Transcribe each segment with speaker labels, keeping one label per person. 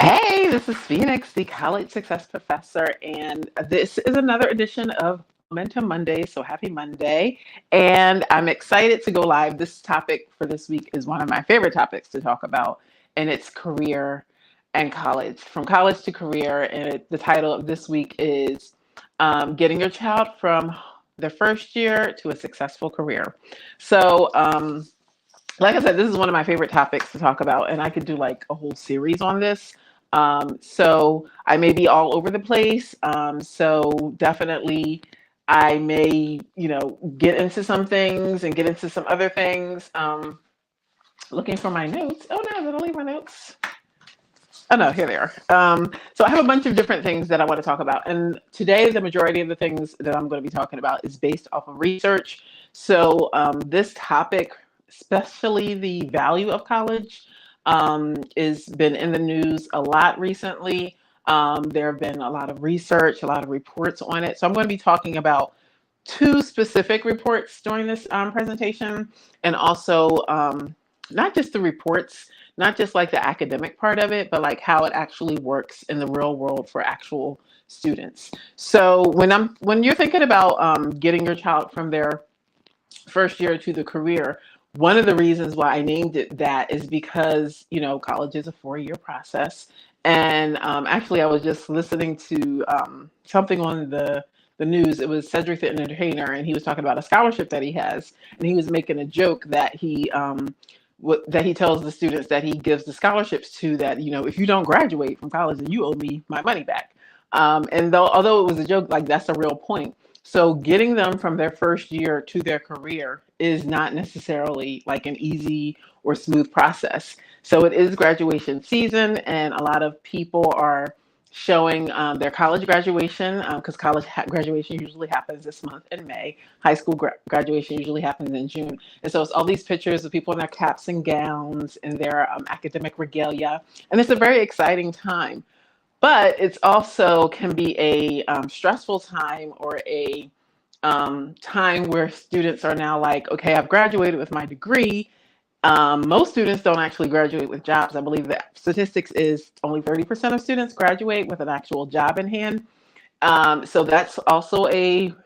Speaker 1: Hey, this is Phoenix, the College Success Professor, and this is another edition of Momentum Monday. So happy Monday. And I'm excited to go live. This topic for this week is one of my favorite topics to talk about, and it's career and college, from college to career. And the title of this week is Getting Your Child from their first year to a successful career. So, like I said, this is one of my favorite topics to talk about, and I could do like a whole series on this. So I may be all over the place. So definitely, I may, get into some things and get into some other things. Looking for my notes. Oh no, did I leave my notes? Oh no, here they are. So I have a bunch of different things that I want to talk about, and today the majority of the things that I'm going to be talking about is based off of research. So this topic, especially the value of college, is been in the news a lot recently. There have been a lot of research, a lot of reports on it. So I'm going to be talking about two specific reports during this presentation, and also not just the reports, not just like the academic part of it, but like how it actually works in the real world for actual students. So when you're thinking about getting your child from their first year to the career, one of the reasons why I named it that is because college is a 4-year process. And actually, I was just listening to something on the news. It was Cedric the Entertainer, and he was talking about a scholarship that he has, and he was making a joke that he tells the students that he gives the scholarships to, that if you don't graduate from college, then you owe me my money back. And although it was a joke, like that's a real point. So getting them from their first year to their career is not necessarily like an easy or smooth process. So it is graduation season, and a lot of people are showing their college graduation, because graduation usually happens this month in May. High school graduation usually happens in June. And so it's all these pictures of people in their caps and gowns and their academic regalia. And it's a very exciting time. But it's also can be a stressful time, or a time where students are now like, okay, I've graduated with my degree. Most students don't actually graduate with jobs. I believe that statistics is only 30% of students graduate with an actual job in hand. So that's also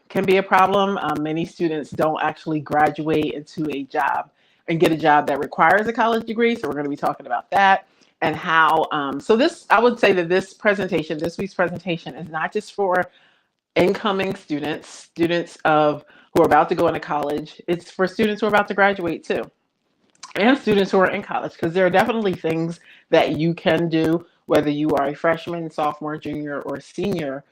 Speaker 1: can be a problem. Many students don't actually graduate into a job and get a job that requires a college degree. So we're going to be talking about that, and how. I would say that this week's presentation is not just for incoming students who are about to go into college. It's for students who are about to graduate too, and students who are in college, because there are definitely things that you can do, whether you are a freshman, sophomore, junior, or senior,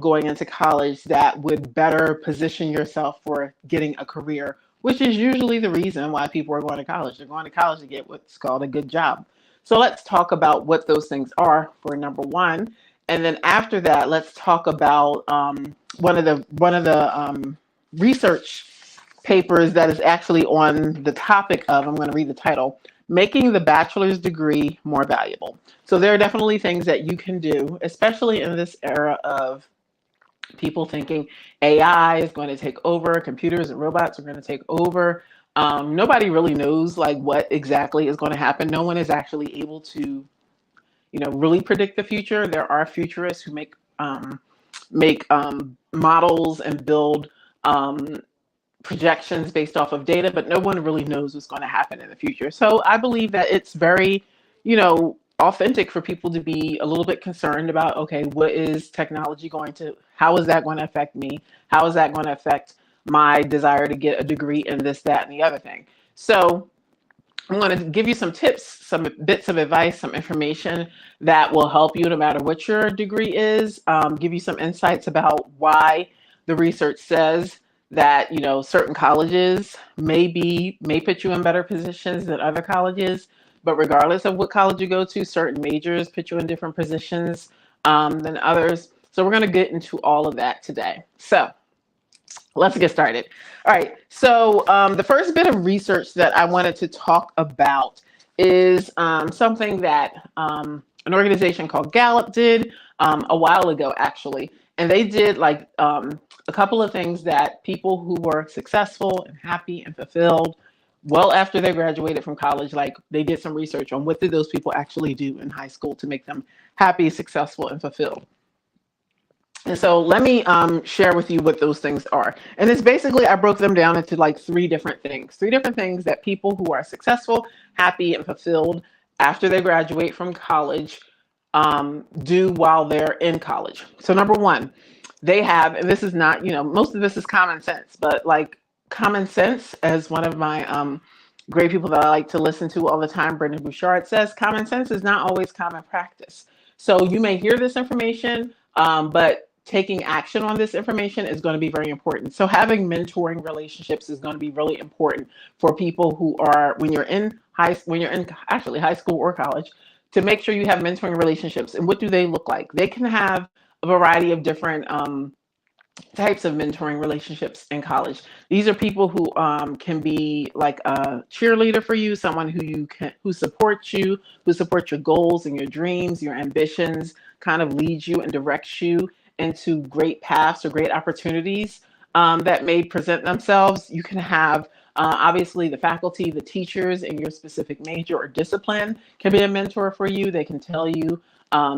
Speaker 1: going into college, that would better position yourself for getting a career, which is usually the reason why people are going to college. They're going to college to get what's called a good job. So let's talk about what those things are for number one. And then after that, let's talk about one of the research papers that is actually on the topic of, I'm going to read the title, Making the Bachelor's Degree More Valuable. So there are definitely things that you can do, especially in this era of people thinking AI is going to take over, computers and robots are going to take over. Nobody really knows like what exactly is going to happen. No one is actually able to, really predict the future. There are futurists who make models and build projections based off of data, but no one really knows what's going to happen in the future. So I believe that it's very, authentic for people to be a little bit concerned about, okay, how is that going to affect me? How is that going to affect my desire to get a degree in this, that, and the other thing? So I'm going to give you some tips, some bits of advice, some information that will help you no matter what your degree is, give you some insights about why the research says that, certain colleges may put you in better positions than other colleges. But regardless of what college you go to, certain majors put you in different positions than others. So we're going to get into all of that today. So let's get started. All right. So the first bit of research that I wanted to talk about is something that an organization called Gallup did a while ago, actually. And they did like a couple of things that people who were successful and happy and fulfilled well after they graduated from college, like they did some research on what did those people actually do in high school to make them happy, successful, and fulfilled. And so let me share with you what those things are. And it's basically, I broke them down into like three different things that people who are successful, happy, and fulfilled after they graduate from college do while they're in college. So, number one, they have, and this is not, most of this is common sense, but like common sense, as one of my great people that I like to listen to all the time, Brendan Bouchard, says, common sense is not always common practice. So you may hear this information, but taking action on this information is going to be very important. So having mentoring relationships is going to be really important for people who are, when you're in actually high school or college, to make sure you have mentoring relationships. And what do they look like? They can have a variety of different types of mentoring relationships in college. These are people who can be like a cheerleader for you, someone who supports you, who supports your goals and your dreams, your ambitions, kind of leads you and directs you into great paths or great opportunities that may present themselves. You can have obviously the faculty, the teachers in your specific major or discipline can be a mentor for you. They can tell you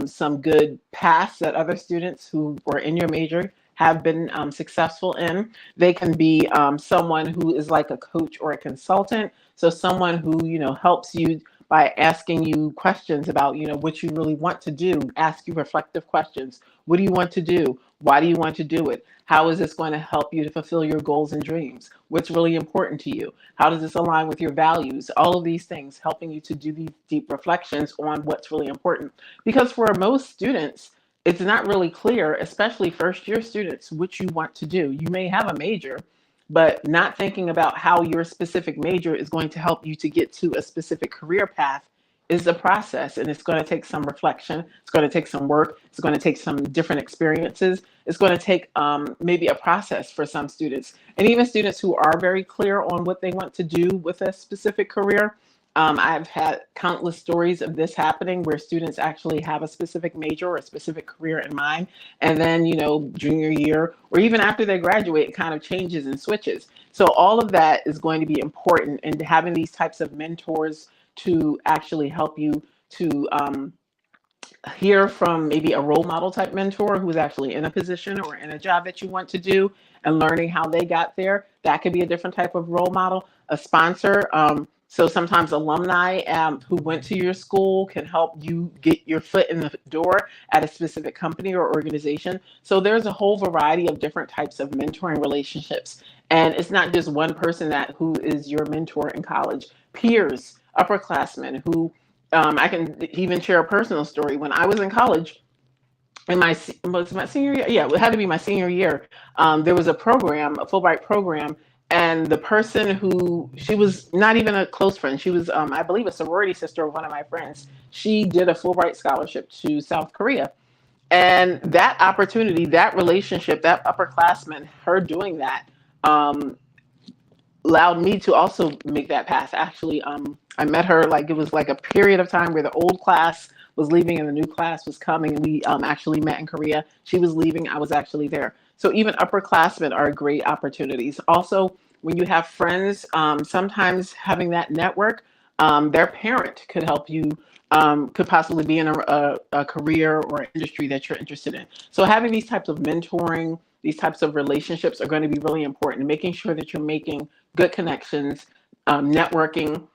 Speaker 1: some good paths that other students who are in your major have been successful in. They can be someone who is like a coach or a consultant. So someone who, helps you by asking you questions about, what you really want to do, ask you reflective questions. What do you want to do? Why do you want to do it? How is this going to help you to fulfill your goals and dreams? What's really important to you? How does this align with your values? All of these things helping you to do these deep reflections on what's really important. Because for most students, it's not really clear, especially first year students, what you want to do. You may have a major, but not thinking about how your specific major is going to help you to get to a specific career path is a process, and it's going to take some reflection. It's going to take some work. It's going to take some different experiences. It's going to take maybe a process for some students, and even students who are very clear on what they want to do with a specific career. I've had countless stories of this happening where students actually have a specific major or a specific career in mind. And then, junior year or even after they graduate, it kind of changes and switches. So all of that is going to be important, and having these types of mentors to actually help you to hear from maybe a role model type mentor who's actually in a position or in a job that you want to do, and learning how they got there. That could be a different type of role model. A sponsor. So sometimes alumni who went to your school can help you get your foot in the door at a specific company or organization. So there's a whole variety of different types of mentoring relationships. And it's not just one person who is your mentor in college. Peers, upperclassmen who I can even share a personal story. When I was in college, was my senior year? Yeah, it had to be my senior year. There was a program, a Fulbright program, and the person she was not even a close friend. She was, I believe, a sorority sister of one of my friends. She did a Fulbright scholarship to South Korea. And that opportunity, that relationship, that upperclassman, her doing that, um, allowed me to also make that path. Actually, I met her like it was like a period of time where the old class was leaving and the new class was coming, and we actually met in Korea. She was leaving, I was actually there. So even upperclassmen are great opportunities. Also, when you have friends, sometimes having that network, their parent could help you. Could possibly be in a career or industry that you're interested in. So having these types of mentoring, these types of relationships are going to be really important. Making sure that you're making good connections, networking,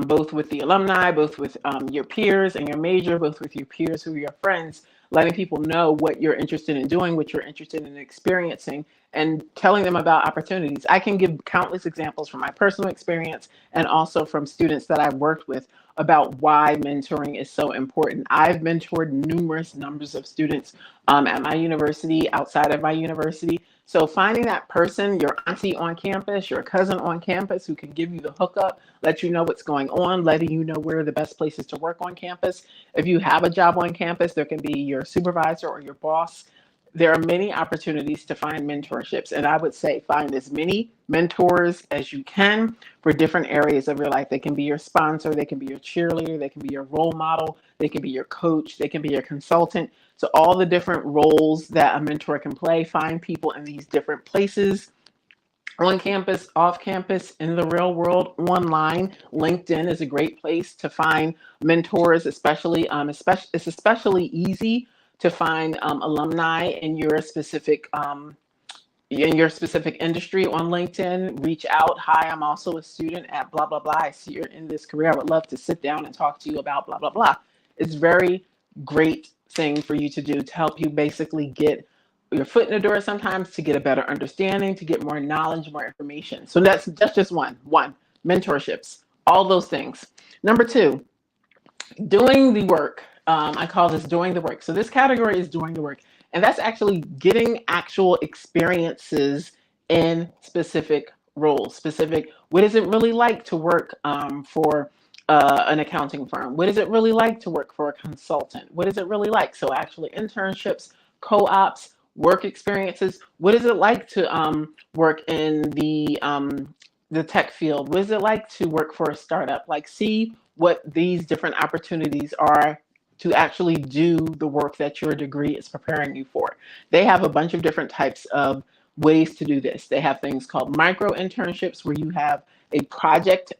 Speaker 1: both with the alumni, both with your peers and your major, both with your peers who are your friends, letting people know what you're interested in doing, what you're interested in experiencing, and telling them about opportunities. I can give countless examples from my personal experience and also from students that I've worked with about why mentoring is so important. I've mentored numerous numbers of students at my university, outside of my university. So finding that person, your auntie on campus, your cousin on campus who can give you the hookup, let you know what's going on, letting you know where are the best places to work on campus. If you have a job on campus, there can be your supervisor or your boss. There are many opportunities to find mentorships, and I would say find as many mentors as you can for different areas of your life. They can be your sponsor, they can be your cheerleader, they can be your role model, they can be your coach, they can be your consultant. So all the different roles that a mentor can play, find people in these different places on campus, off campus, in the real world, online. LinkedIn is a great place to find mentors, especially it's especially easy to find alumni in your specific industry on LinkedIn. Reach out. Hi, I'm also a student at blah, blah, blah. I see you're in this career. I would love to sit down and talk to you about blah, blah, blah. It's very great thing for you to do to help you basically get your foot in the door sometimes, to get a better understanding, to get more knowledge, more information. So that's just one, mentorships, all those things. Number two, doing the work. I call this doing the work. So this category is doing the work, and that's actually getting actual experiences in specific roles. Specific. What is it really like to work for an accounting firm? What is it really like to work for a consultant? What is it really like? So actually, internships, co-ops, work experiences. What is it like to work in the tech field? What is it like to work for a startup? Like, see what these different opportunities are to actually do the work that your degree is preparing you for. They have a bunch of different types of ways to do this. They have things called micro internships where you have a project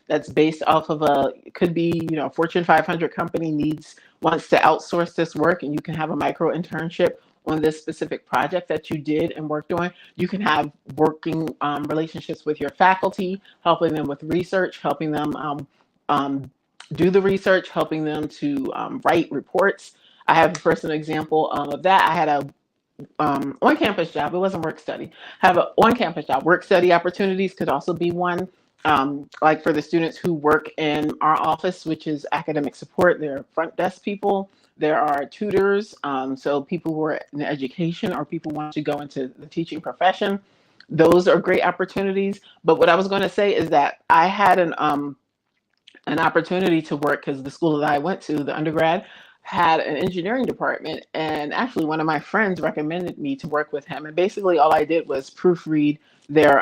Speaker 1: that's based off of it could be, Fortune 500 company wants to outsource this work, and you can have a micro internship on this specific project that you did and worked on. You can have working relationships with your faculty, helping them with research, helping them um, do the research, helping them to write reports. I have a personal example of that. I had a on-campus job. It wasn't work study. Have an on-campus job. Work study opportunities could also be one. Like for the students who work in our office, which is academic support, there are front desk people. There are tutors. So people who are in education or people who want to go into the teaching profession. Those are great opportunities. But what I was going to say is that I had an opportunity to work because the school that I went to, the undergrad, had an engineering department. And actually, one of my friends recommended me to work with him. And basically, all I did was proofread their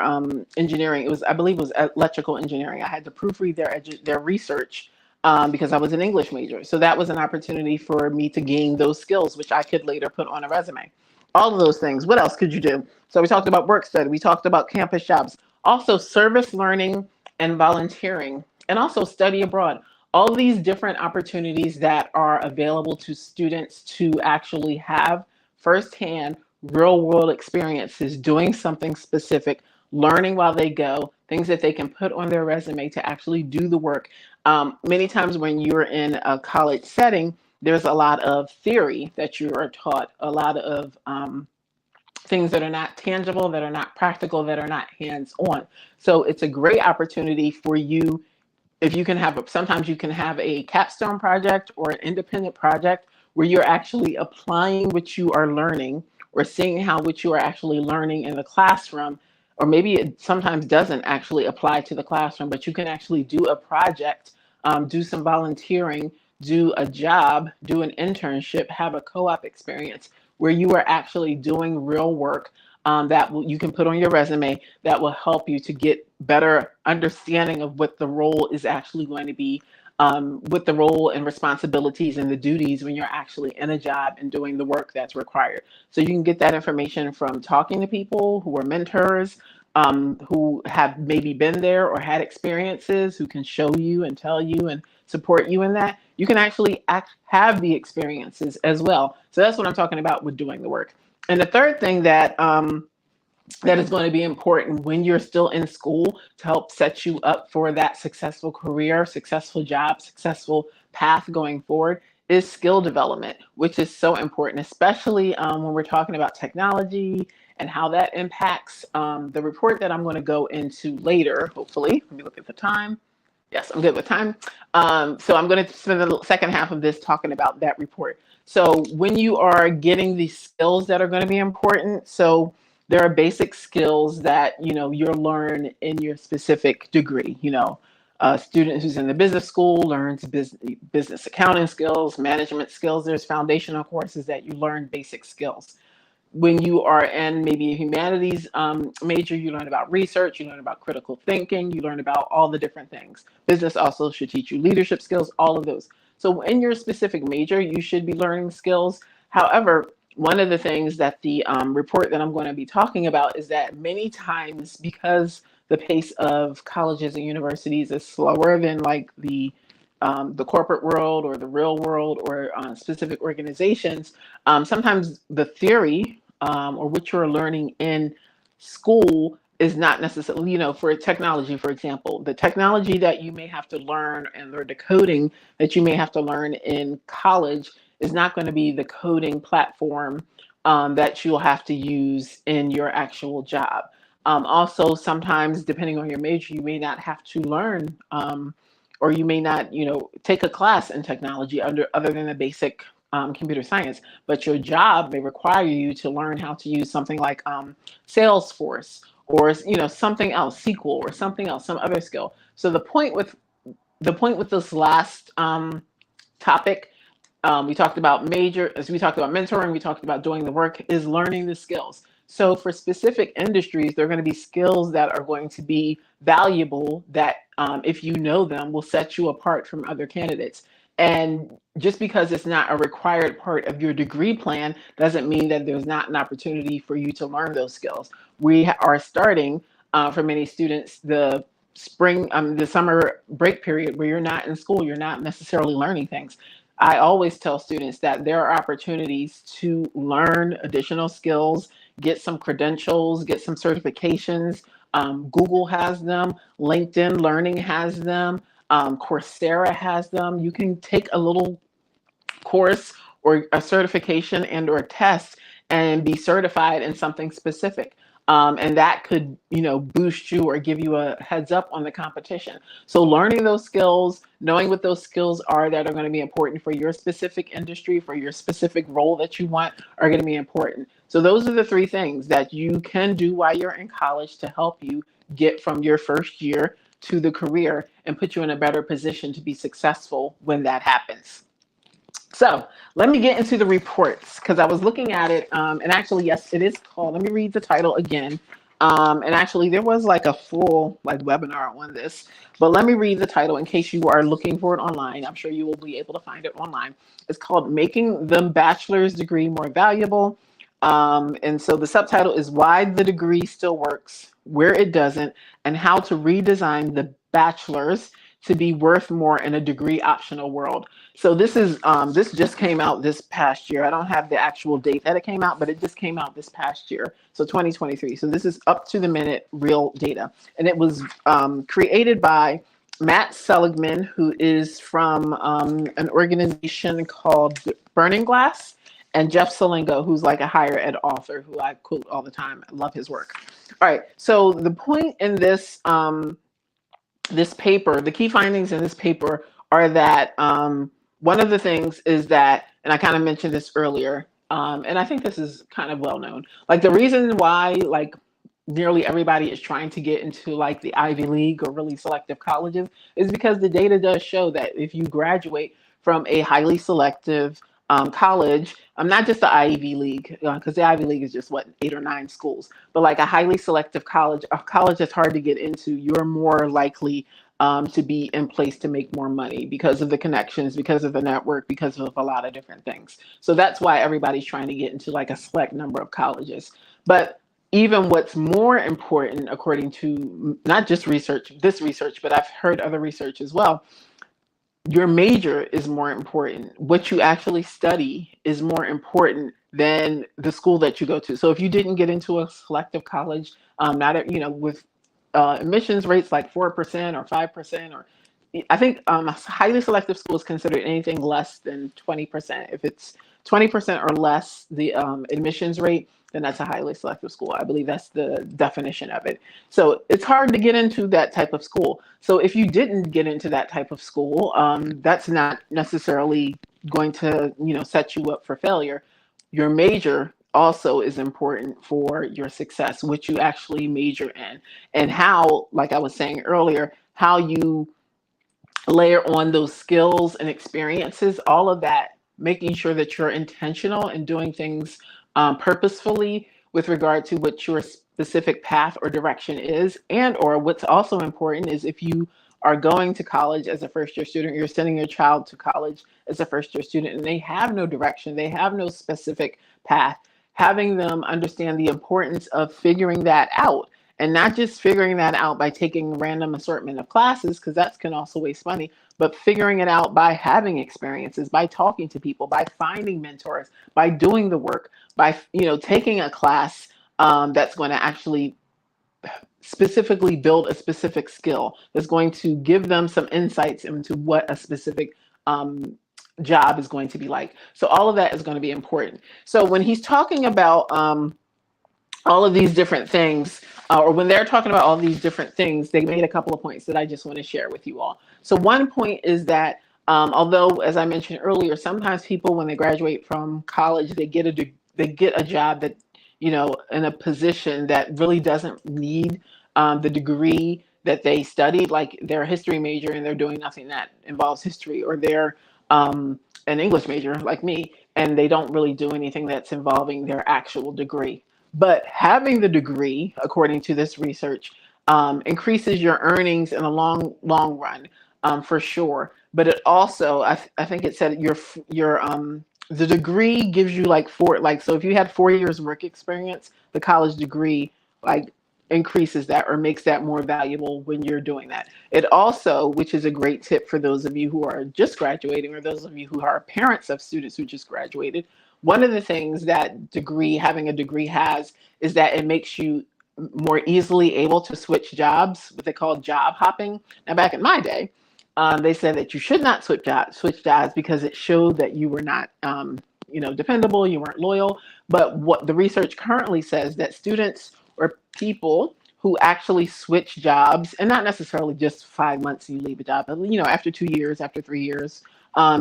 Speaker 1: engineering. I believe it was electrical engineering. I had to proofread their research because I was an English major. So that was an opportunity for me to gain those skills, which I could later put on a resume. All of those things. What else could you do? So we talked about work study. We talked about campus jobs. Also, service learning and volunteering, and also study abroad. All these different opportunities that are available to students to actually have firsthand real world experiences doing something specific, learning while they go, things that they can put on their resume to actually do the work. Many times when you're in a college setting, there's a lot of theory that you are taught, a lot of things that are not tangible, that are not practical, that are not hands on. So it's a great opportunity for you. If you can sometimes you can have a capstone project or an independent project where you're actually applying what you are learning, or seeing how what you are actually learning in the classroom, or maybe it sometimes doesn't actually apply to the classroom, but you can actually do a project, do some volunteering, do a job, do an internship, have a co-op experience where you are actually doing real work you can put on your resume that will help you to get better understanding of what the role is actually going to be, with the role and responsibilities and the duties when you're actually in a job and doing the work that's required. So you can get that information from talking to people who are mentors, who have maybe been there or had experiences, who can show you and tell you and support you in that. You can actually have the experiences as well. So that's what I'm talking about with doing the work. And the third thing that is going to be important when you're still in school to help set you up for that successful career, successful job, successful path going forward is skill development, which is so important, especially when we're talking about technology and how that impacts the report that I'm going to go into later, hopefully. Let me look at the time. Yes, I'm good with time. So I'm going to spend the second half of this talking about that report. So when you are getting these skills that are going to be important, so there are basic skills that you'll learn in your specific degree. A student who's in the business school learns business accounting skills, management skills. There's foundational courses that you learn basic skills. When you are in maybe a humanities major, you learn about research, you learn about critical thinking, you learn about all the different things. Business also should teach you leadership skills, all of those. So in your specific major, you should be learning skills. However, one of the things that the report that I'm going to be talking about is that many times, because the pace of colleges and universities is slower than like the corporate world or the real world or specific organizations, sometimes the theory or what you're learning in school is not necessarily, for technology, for example, the technology that you may have to learn and or the coding that you may have to learn in college is not going to be the coding platform that you'll have to use in your actual job. Also, sometimes, depending on your major, you may not have to learn or you may not, take a class in technology other than the basic computer science, but your job may require you to learn how to use something like Salesforce or something else, SQL or something else, some other skill. So the point with this last topic, we talked about as we talked about mentoring, we talked about doing the work, is learning the skills. So for specific industries, there are going to be skills that are going to be valuable that, if you know them, will set you apart from other candidates. And just because it's not a required part of your degree plan doesn't mean that there's not an opportunity for you to learn those skills. We are starting, for many students, the summer break period where you're not in school, you're not necessarily learning things. I always tell students that there are opportunities to learn additional skills, get some credentials, get some certifications. Google has them, LinkedIn Learning has them, Coursera has them. You can take a little course or a certification and or a test and be certified in something specific. And that could, boost you or give you a heads up on the competition. So learning those skills, knowing what those skills are that are going to be important for your specific industry, for your specific role that you want, are going to be important. So those are the three things that you can do while you're in college to help you get from your first year to the career and put you in a better position to be successful when that happens. So let me get into the reports because I was looking at it. And actually, yes, it is called. Let me read the title again. And actually, there was like a full webinar on this, but let me read the title in case you are looking for it online. I'm sure you will be able to find it online. It's called "Making the Bachelor's Degree More Valuable." And so the subtitle is "Why the Degree Still Works, Where It Doesn't, and How to Redesign the Bachelor's to Be Worth More in a Degree Optional World." So this just came out this past year. I don't have the actual date that it came out, but it just came out this past year. So 2023. So this is up to the minute real data. And it was created by Matt Seligman, who is from an organization called Burning Glass, and Jeff Salingo, who's like a higher ed author who I quote all the time. I love his work. All right. So the point in this paper, the key findings in this paper are that one of the things is that, and I kind of mentioned this earlier, and I think this is kind of well known, like the reason why nearly everybody is trying to get into like the Ivy League or really selective colleges is because the data does show that if you graduate from a highly selective college, not just the Ivy League, because the Ivy League is just what, 8 or 9 schools, but like a highly selective college, a college that's hard to get into, you're more likely to be in place to make more money because of the connections, because of the network, because of a lot of different things. So that's why everybody's trying to get into like a select number of colleges. But even what's more important, according to not just this research, but I've heard other research as well, your major is more important. What you actually study is more important than the school that you go to. So if you didn't get into a selective college, not with admissions rates like 4% or 5%, or I think a highly selective school is considered anything less than 20%. If it's 20% or less, the admissions rate, then that's a highly selective school. I believe that's the definition of it. So it's hard to get into that type of school. So if you didn't get into that type of school, that's not necessarily going to, set you up for failure. Your major also is important for your success, which you actually major in, and how, like I was saying earlier, how you layer on those skills and experiences, all of that, making sure that you're intentional and doing things purposefully with regard to what your specific path or direction is. And or what's also important is if you are going to college as a first year student, you're sending your child to college as a first year student, and they have no direction, they have no specific path, having them understand the importance of figuring that out. And not just figuring that out by taking a random assortment of classes, because that can also waste money, but figuring it out by having experiences, by talking to people, by finding mentors, by doing the work, by taking a class that's going to actually specifically build a specific skill, that's going to give them some insights into what a specific job is going to be like. So all of that is going to be important. So when he's talking about all of these different things, or when they're talking about all these different things, they made a couple of points that I just want to share with you all. So one point is that although, as I mentioned earlier, sometimes people, when they graduate from college, they get a job that, in a position that really doesn't need the degree that they studied, like they're a history major and they're doing nothing that involves history, or they're an English major like me, and they don't really do anything that's involving their actual degree. But having the degree, according to this research, increases your earnings in the long run, for sure. But it also, I think it said the degree gives you so if you had 4 years work experience, the college degree like increases that or makes that more valuable when you're doing that. It also, which is a great tip for those of you who are just graduating, or those of you who are parents of students who just graduated, one of the things that having a degree has is that it makes you more easily able to switch jobs, what they call job hopping. Now, back in my day, they said that you should not switch jobs because it showed that you were not, dependable, you weren't loyal. But what the research currently says, that students or people who actually switch jobs, and not necessarily just 5 months and you leave a job, but after 2 years, after 3 years,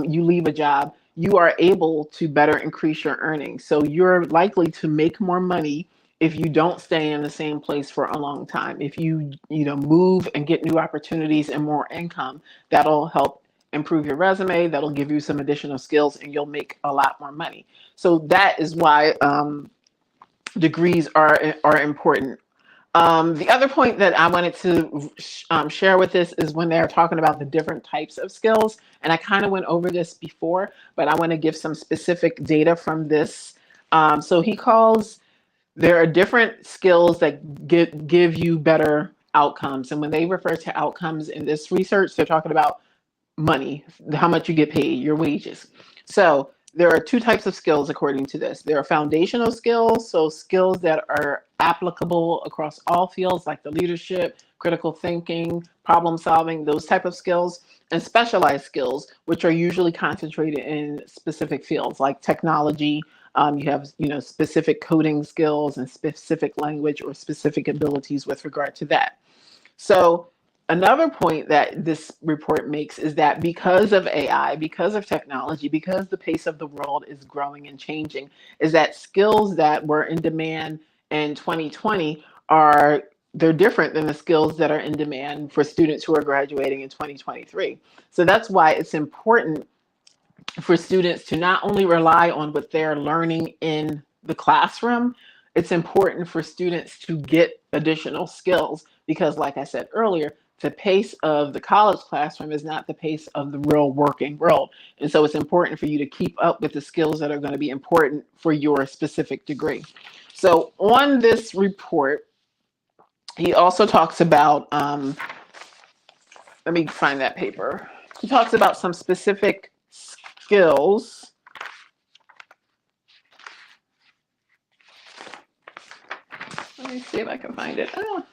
Speaker 1: you leave a job, you are able to better increase your earnings. So you're likely to make more money if you don't stay in the same place for a long time. If you move and get new opportunities and more income, that'll help improve your resume, that'll give you some additional skills, and you'll make a lot more money. So that is why degrees are important. The other point that I wanted to share with this is when they're talking about the different types of skills. And I kind of went over this before, but I want to give some specific data from this. So he calls, there are different skills that give you better outcomes. And when they refer to outcomes in this research, they're talking about money, how much you get paid, your wages. So there are two types of skills according to this. There are foundational skills, so skills that are applicable across all fields, like the leadership, critical thinking, problem solving, those type of skills, and specialized skills, which are usually concentrated in specific fields like technology. You have specific coding skills and specific language or specific abilities with regard to that. So another point that this report makes is that because of AI, because of technology, because the pace of the world is growing and changing, is that skills that were in demand in 2020 they're different than the skills that are in demand for students who are graduating in 2023. So that's why it's important for students to not only rely on what they're learning in the classroom, it's important for students to get additional skills because, like I said earlier, the pace of the college classroom is not the pace of the real working world. And so it's important for you to keep up with the skills that are going to be important for your specific degree. So on this report, he also talks about, let me find that paper. He talks about some specific skills. Let me see if I can find it. Oh.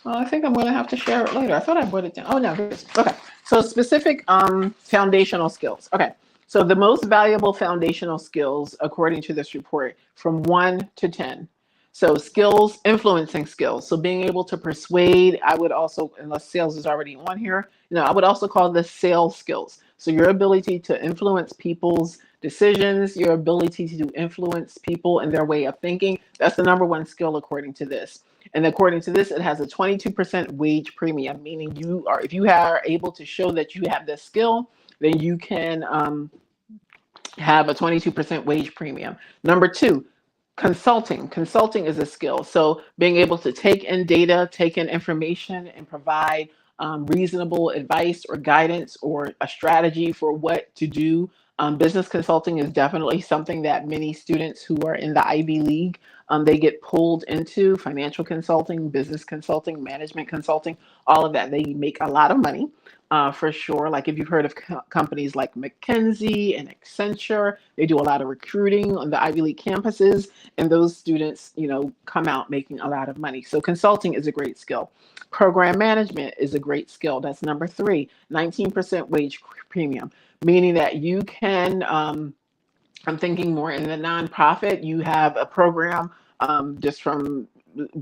Speaker 1: Well, I think I'm going to have to share it later. I thought I put it down. Oh, no, here it is. Okay. So specific foundational skills. Okay. So the most valuable foundational skills, according to this report, from 1 to 10. So skills, influencing skills. So being able to persuade, I would also, unless sales is already on here, I would also call this sales skills. So your ability to influence people's decisions, your ability to influence people and their way of thinking, that's the number one skill according to this. And according to this, it has a 22% wage premium, meaning if you are able to show that you have this skill, then you can have a 22% wage premium. Number two, Consulting is a skill. So being able to take in data, take in information, and provide reasonable advice or guidance or a strategy for what to do. Business consulting is definitely something that many students who are in the Ivy League, they get pulled into. Financial consulting, business consulting, management consulting, all of that. They make a lot of money. For sure. Like if you've heard of companies like McKinsey and Accenture, they do a lot of recruiting on the Ivy League campuses, and those students, come out making a lot of money. So consulting is a great skill. Program management is a great skill. That's number three. 19% wage premium, meaning that you can, I'm thinking more in the nonprofit. You have a program, just from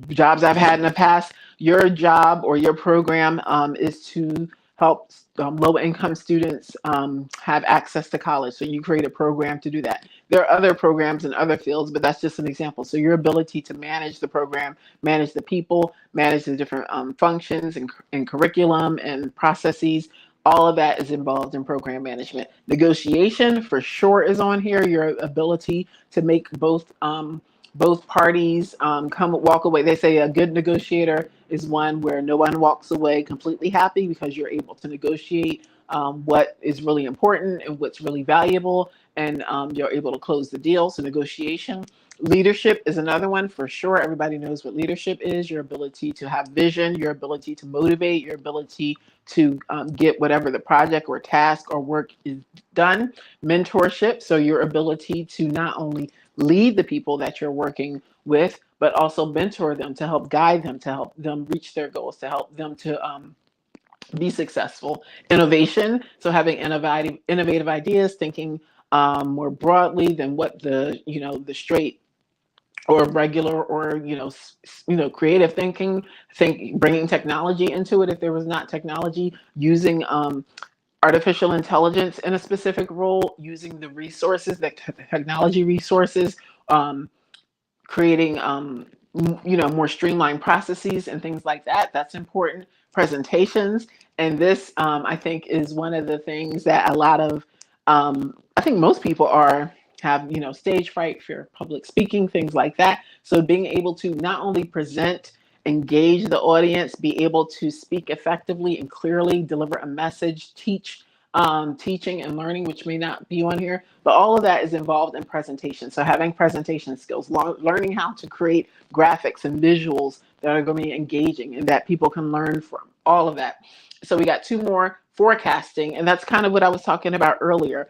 Speaker 1: jobs I've had in the past. Your job or your program is to help low income students have access to college. So you create a program to do that. There are other programs in other fields, but that's just an example. So your ability to manage the program, manage the people, manage the different functions and curriculum and processes, all of that is involved in program management. Negotiation for sure is on here. Your ability to make both parties come walk away. They say a good negotiator is one where no one walks away completely happy because you're able to negotiate what is really important and what's really valuable, and you're able to close the deal. So negotiation. Leadership is another one for sure. Everybody knows what leadership is: your ability to have vision, your ability to motivate, your ability to get whatever the project or task or work is done. Mentorship, so your ability to not only lead the people that you're working with, but also mentor them, to help guide them, to help them reach their goals, to help them to be successful. Innovation, so having innovative ideas, thinking more broadly than what the straight or regular or creative thinking. Bringing technology into it if there was not technology, using artificial intelligence in a specific role, using the resources, the technology resources, um, creating more streamlined processes and things like that. That's important. Presentations, and this I think is one of the things that a lot of I think most people have stage fright, fear of public speaking, things like that. So being able to not only present, engage the audience, be able to speak effectively and clearly, deliver a message, teaching and learning, which may not be on here, but all of that is involved in presentation. So having presentation skills, learning how to create graphics and visuals that are going to be engaging and that people can learn from, all of that. So we got two more: forecasting, and that's kind of what I was talking about earlier.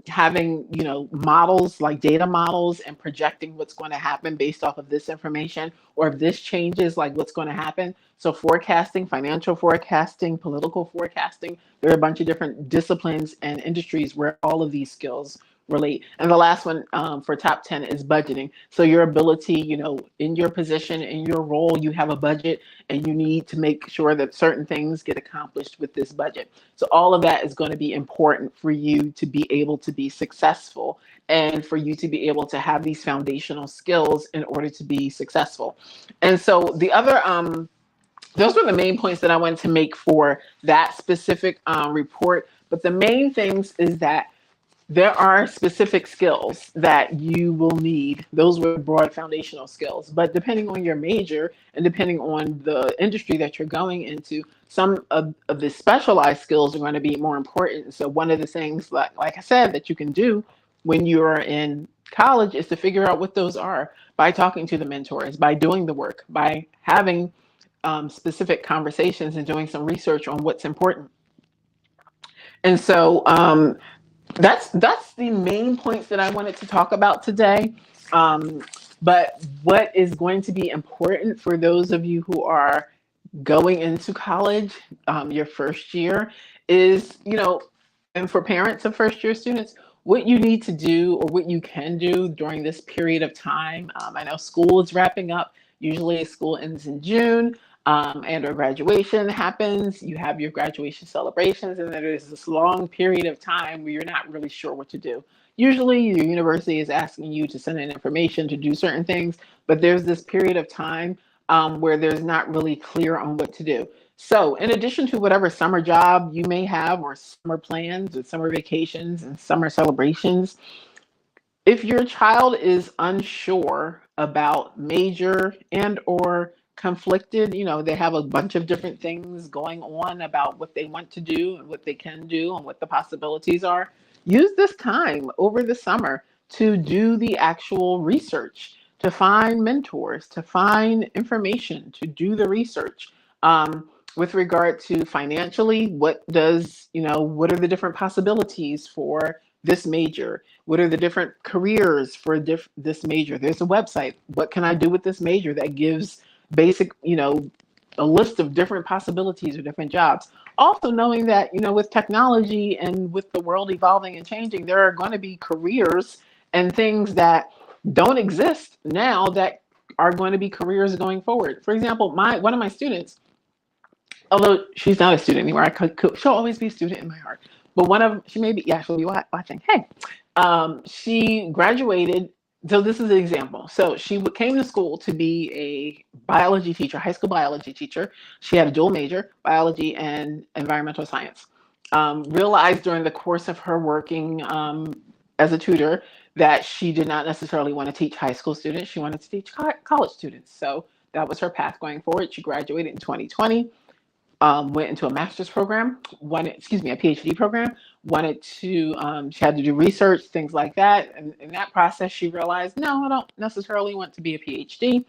Speaker 1: Having models, like data models, and projecting what's going to happen based off of this information, or if this changes, like what's going to happen. So forecasting, financial forecasting, political forecasting, there are a bunch of different disciplines and industries where all of these skills relate. And the last one for top 10 is budgeting. So your ability, in your position, in your role, you have a budget and you need to make sure that certain things get accomplished with this budget. So all of that is going to be important for you to be able to be successful, and for you to be able to have these foundational skills in order to be successful. And so the other those were the main points that I wanted to make for that specific report. But the main things is that there are specific skills that you will need. Those were broad foundational skills. But depending on your major and depending on the industry that you're going into, some of the specialized skills are going to be more important. So one of the things, like I said, that you can do when you're in college is to figure out what those are by talking to the mentors, by doing the work, by having specific conversations and doing some research on what's important. And so that's the main points that I wanted to talk about today. Um, but what is going to be important for those of you who are going into college, your first year, is, and for parents of first year students, what you need to do or what you can do during this period of time. I know school is wrapping up. Usually school ends in June, and or graduation happens. You have your graduation celebrations, and then there's this long period of time where you're not really sure what to do. Usually your university is asking you to send in information to do certain things, but there's this period of time where there's not really clear on what to do. So in addition to whatever summer job you may have, or summer plans or summer vacations and summer celebrations, If your child is unsure about major and or conflicted, they have a bunch of different things going on about what they want to do and what they can do and what the possibilities are, use this time over the summer to do the actual research, to find mentors, to find information, to do the research. With regard to financially, what are the different possibilities for this major? What are the different careers for this major? There's a website. What can I do with this major that gives basic, a list of different possibilities or different jobs. Also knowing that, with technology and with the world evolving and changing, there are going to be careers and things that don't exist now that are going to be careers going forward. For example, one of my students, although she's not a student anymore, she'll always be a student in my heart. But she may be, yeah, she'll be watching. Hey, she graduated. So this is an example. So she came to school to be a biology teacher, high school biology teacher. She had a dual major, biology and environmental science. Realized during the course of her working as a tutor that she did not necessarily want to teach high school students. She wanted to teach college students. So that was her path going forward. She graduated in 2020. Went into a master's program, a PhD program, she had to do research, things like that. And in that process, she realized, no, I don't necessarily want to be a PhD.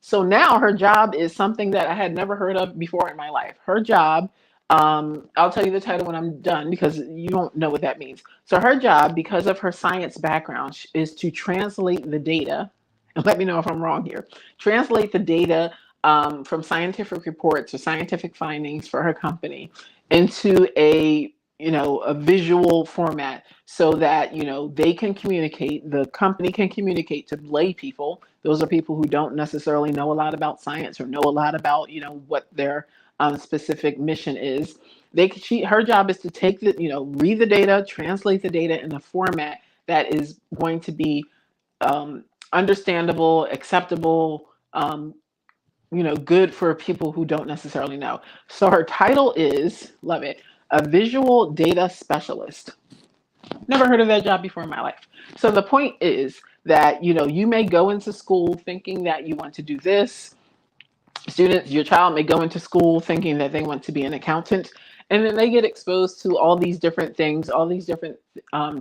Speaker 1: So now her job is something that I had never heard of before in my life. Her job, I'll tell you the title when I'm done because you don't know what that means. So her job, because of her science background, is to translate the data, and let me know if I'm wrong here, translate the data from scientific reports or scientific findings for her company into a visual format so that they can communicate, the company can communicate to lay people. Those are people who don't necessarily know a lot about science or know a lot about what their specific mission is. Her job is to take read the data, translate the data in a format that is going to be understandable, acceptable, good for people who don't necessarily know. So her title is, love it, a visual data specialist. Never heard of that job before in my life. So the point is that, you may go into school thinking that you want to do this. Your child may go into school thinking that they want to be an accountant, and then they get exposed to all these different things, all these different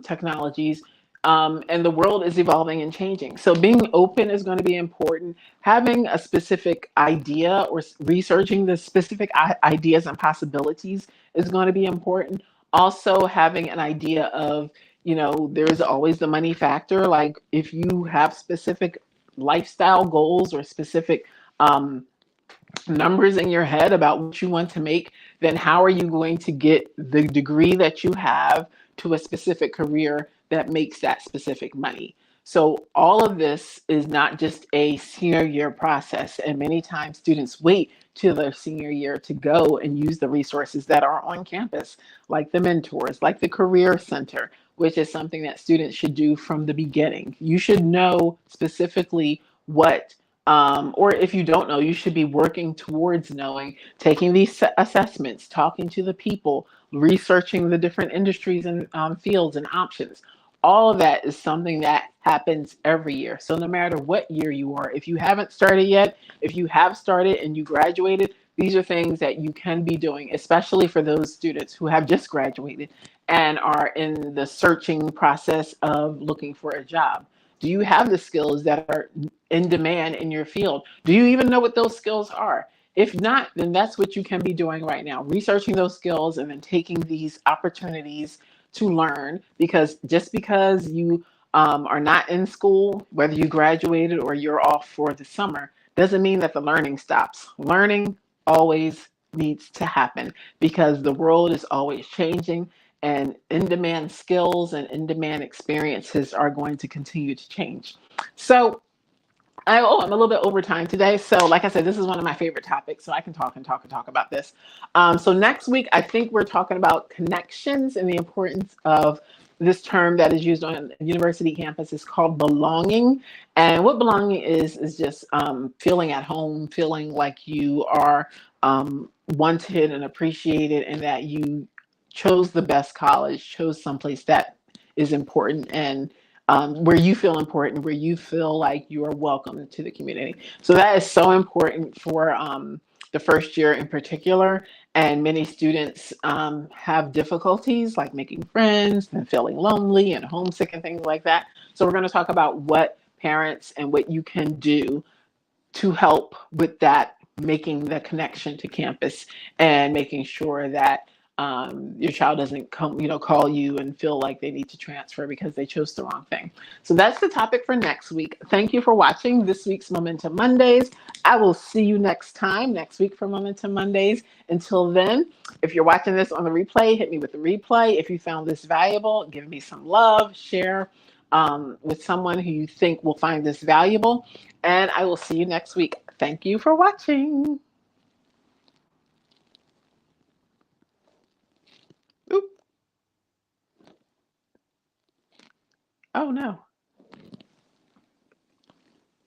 Speaker 1: technologies, and the world is evolving and changing. So being open is going to be important. Having a specific idea or researching the specific ideas and possibilities is going to be important. Also, having an idea of, there's always the money factor. Like if you have specific lifestyle goals or specific numbers in your head about what you want to make, then how are you going to get the degree that you have to a specific career that makes that specific money? So all of this is not just a senior year process. And many times students wait till their senior year to go and use the resources that are on campus, like the mentors, like the career center, which is something that students should do from the beginning. You should know specifically what or if you don't know, you should be working towards knowing, taking these assessments, talking to the people, researching the different industries and fields and options. All of that is something that happens every year. So no matter what year you are, if you haven't started yet, if you have started and you graduated, these are things that you can be doing, especially for those students who have just graduated and are in the searching process of looking for a job. Do you have the skills that are in demand in your field? Do you even know what those skills are? If not, then that's what you can be doing right now, researching those skills and then taking these opportunities to learn. Because just because you are not in school, whether you graduated or you're off for the summer, doesn't mean that the learning stops. Learning always needs to happen because the world is always changing, and in-demand skills and in-demand experiences are going to continue to change. So I'm a little bit over time today. So like I said, this is one of my favorite topics, so I can talk and talk and talk about this. So next week, I think we're talking about connections and the importance of this term that is used on university campus is called belonging. And what belonging is just feeling at home, feeling like you are wanted and appreciated, and that you chose the best college, chose someplace that is important and where you feel important, where you feel like you are welcome to the community. So that is so important for the first year in particular. And many students have difficulties like making friends and feeling lonely and homesick and things like that. So we're going to talk about what parents and what you can do to help with that, making the connection to campus and making sure that your child doesn't come, call you and feel like they need to transfer because they chose the wrong thing. So that's the topic for next week. Thank you for watching this week's Momentum Mondays. I will see you next week for Momentum Mondays. Until then, if you're watching this on the replay, hit me with the replay. If you found this valuable, give me some love, share with someone who you think will find this valuable. And I will see you next week. Thank you for watching.